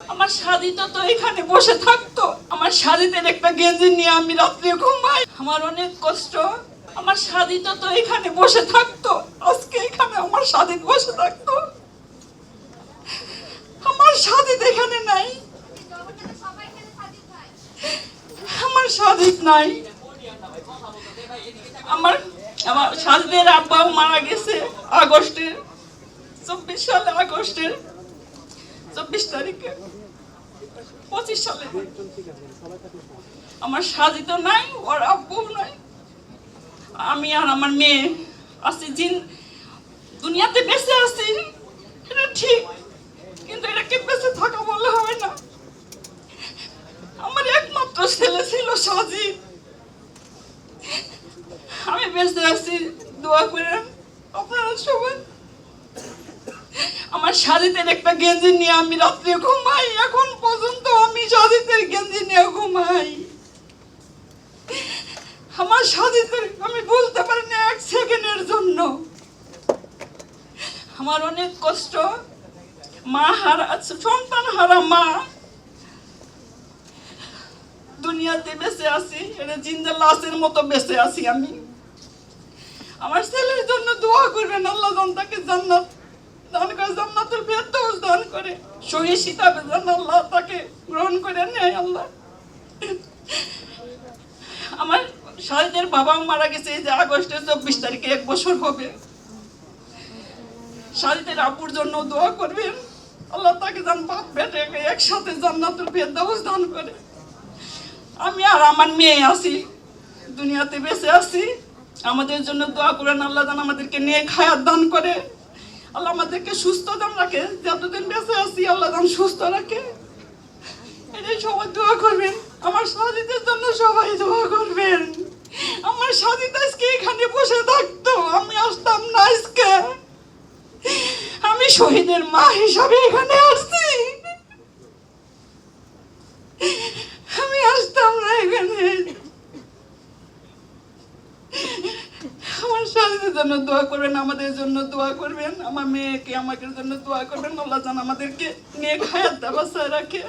আমার সাদিত তো এখানে বসে থাকতো। আমার সাদিতের একটা গেঞ্জি নিয়ে আমি রাত্রে ঘুমাই। আমার অনেক কষ্ট। আমার সাদিত তো এখানে বসে থাকতো। আজকে এখানে আমার সাদিত বসে থাকতো। আমার সাদিত এখানে নাই। আমার সাদিত নাই। আমার আমার সাদিতের আব্বাও মারা গেছে আগস্টের 24 সালে, আগস্টের 24 তারিখে 25 সালে। আমার সাজিত নাই, ওর আব্বু নাই। আমি আর আমার মেয়ে আছি, দুনিয়াতে বেঁচে আছি, এটা ঠিক, কিন্তু এটাকে বেঁচে থাকা বলে হয় না। আমার একমাত্র ছেলে ছিল সাজিদ। আমি বেঁচে আছি, দোয়া করেন আপনারা সবাই। আমার সাজিতের একটা গেঞ্জি নিয়ে আমি রাত্রে ঘুমাই। এখন পর্যন্ত আমি সাজিতের গেঞ্জি নিয়ে ঘুমাই। আমার সাজিতের আমি বলতে পারি না এক সেকেন্ডের জন্য। আমার অনেক কষ্ট। মা হারা, সন্তান হারা মা। দুনিয়াতে বেঁচে আছি, এটা জিন্দা লাশের মতো বেঁচে আছি আমি। আমার ছেলের জন্য দোয়া করবেন, আল্লাহ যেন তাকে জান্নাত দান করে, জান্নাতুল ফেরদৌস দান করে, শহীদ হিসাবে যেন আল্লাহ তাকে গ্রহণ করে নেয়। আল্লাহ, আমার সাহিদের বাবাও মারা গেছে এই যে আগস্টের 24 তারিখে 1 বছর হবে। সাহিদের আব্বুর জন্য দোয়া করবেন, আল্লাহ তাকে যেন বাপ বেটাকে একসাথে জান্নাতুল ফেরদৌস দান করে। আমি আর আমার মেয়ে আছি, দুনিয়াতে বেঁচে আছি। আমাদের জন্য দোয়া করেন, আল্লাহ যেন আমাদেরকে নেক হায়াত দান করে, আল্লাহ আমাদেরকে সুস্থ দান রাখে। যতদিন বেঁচে আছি আল্লাহ যেন সুস্থ রাখে। এটাই সবাই দোয়া করবেন। আমার সাজিদের জন্য সবাই দোয়া করবেন। আমার সাজিদ আজকে এখানে বসে থাকতো, আমি আসতাম না। আজকে আমি শহীদের মা হিসাবে এখানে আসছি, আমি আসতাম না এখানে। আমার সাজিদের জন্য দোয়া করবেন, আমাদের জন্য দোয়া করবেন, আমার মেয়েকে আমাদের জন্য দোয়া করবেন। আল্লাহ যেন আমাদেরকে নেক হায়াত ব্যবস্থা রাখে।